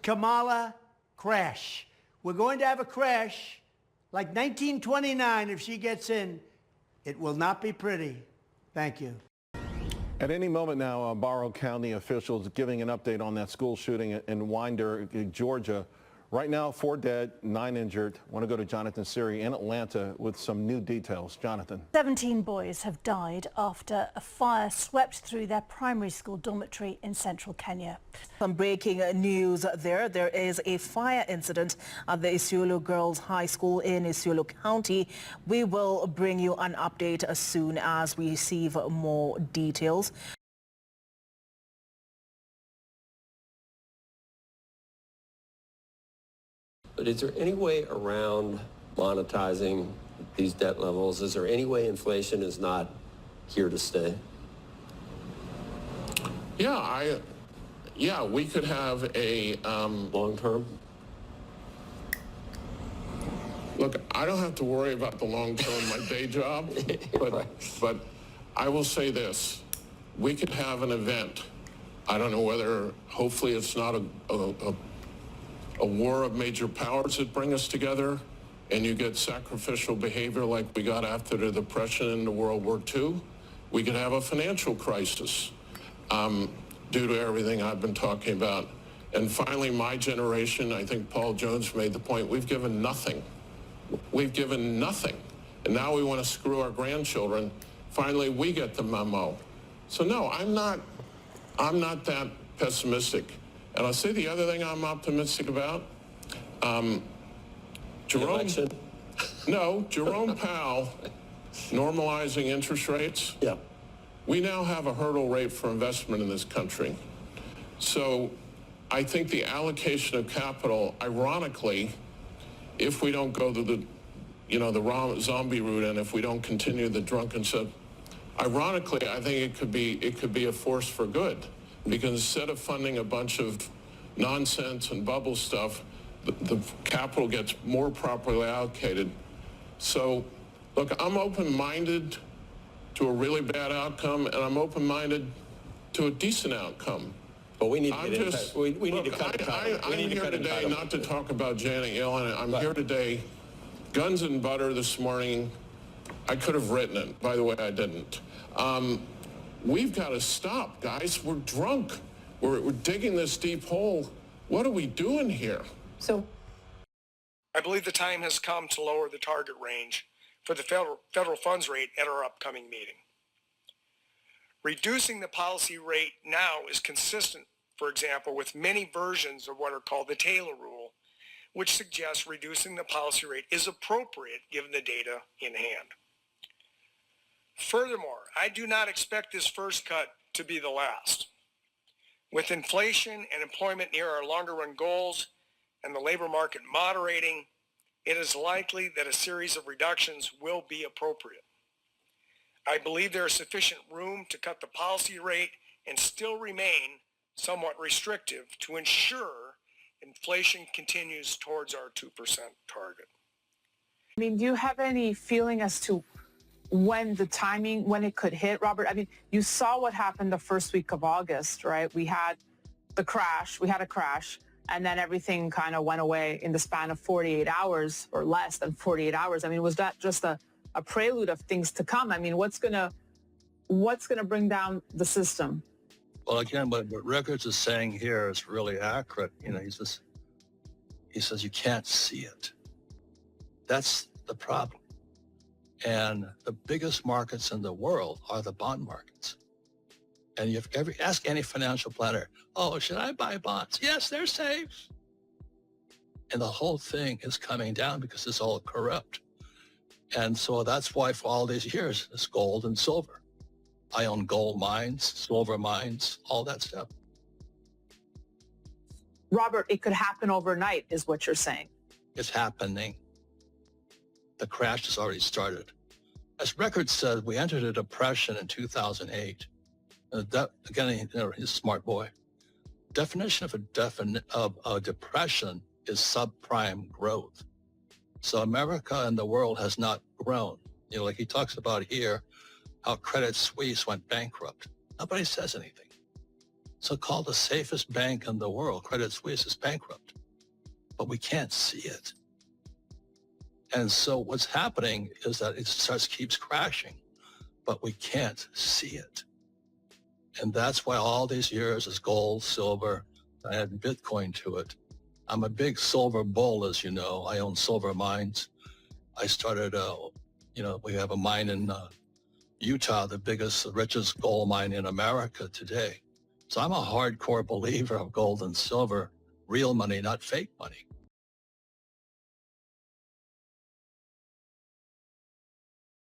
Kamala crash. We're going to have a crash like 1929 if she gets in. It will not be pretty. Thank you. At any moment now, Barrow County officials giving an update on that school shooting in Winder, Georgia. Right now, 4 dead, 9 injured. I want to go to Jonathan Siri in Atlanta with some new details. Jonathan. 17 boys have died after a fire swept through their primary school dormitory in central Kenya. Some breaking news there. There is a fire incident at the Isiolo Girls High School in Isiolo County. We will bring you an update as soon as we receive more details. But is there any way around monetizing these debt levels? Is there any way inflation is not here to stay? Yeah, we could have a long term. Look, I don't have to worry about the long term, my day job, but I will say this: we could have an event. I don't know whether, hopefully, it's not a war of major powers that bring us together, and you get sacrificial behavior like we got after the Depression and World War II. We could have a financial crisis due to everything I've been talking about. And finally, my generation, I think Paul Jones made the point, we've given nothing. We've given nothing. And now we want to screw our grandchildren. Finally, we get the memo. So no, I'm not that pessimistic. And I'll say the other thing I'm optimistic about. Jerome Powell normalizing interest rates. Yeah. We now have a hurdle rate for investment in this country. So I think the allocation of capital, ironically, if we don't go to the zombie route, and if we don't continue the drunken stuff, ironically, I think it could be a force for good. Because instead of funding a bunch of nonsense and bubble stuff, the capital gets more properly allocated. So, look, I'm open-minded to a really bad outcome, and I'm open-minded to a decent outcome. But we need to we need to cut I'm here today not to talk about Janet Yellen. I'm here today, guns and butter this morning. I could have written it. By the way, I didn't. We've got to stop, guys. We're drunk. We're digging this deep hole. What are we doing here? So, I believe the time has come to lower the target range for the federal funds rate at our upcoming meeting. Reducing the policy rate now is consistent, for example, with many versions of what are called the Taylor rule, which suggests reducing the policy rate is appropriate given the data in hand. Furthermore, I do not expect this first cut to be the last. With inflation and employment near our longer-run goals and the labor market moderating, it is likely that a series of reductions will be appropriate. I believe there is sufficient room to cut the policy rate and still remain somewhat restrictive to ensure inflation continues towards our 2% target. I mean, do you have any feeling as to when the timing, when it could hit, Robert? I mean, you saw what happened the first week of August, right? We had a crash, and then everything kind of went away in the span of 48 hours or less than 48 hours. I mean, was that just a prelude of things to come? I mean, what's gonna bring down the system? Well, again, what Rickards is saying here is really accurate. You know, he says you can't see it. That's the problem. And the biggest markets in the world are the bond markets. And you ask any financial planner, oh, should I buy bonds? Yes, they're safe. And the whole thing is coming down because it's all corrupt. And so that's why for all these years, it's gold and silver. I own gold mines, silver mines, all that stuff. Robert, it could happen overnight is what you're saying. It's happening. The crash has already started. As Rickards said, we entered a depression in 2008. Again, he's a smart boy. Definition of a depression is subprime growth. So America and the world has not grown. You know, like he talks about here, how Credit Suisse went bankrupt. Nobody says anything. So-called the safest bank in the world, Credit Suisse, is bankrupt, but we can't see it. And so what's happening is that it keeps crashing, but we can't see it. And that's why all these years is gold, silver, I add Bitcoin to it. I'm a big silver bull, as you know. I own silver mines. I started, we have a mine in Utah, the biggest, richest gold mine in America today. So I'm a hardcore believer of gold and silver, real money, not fake money.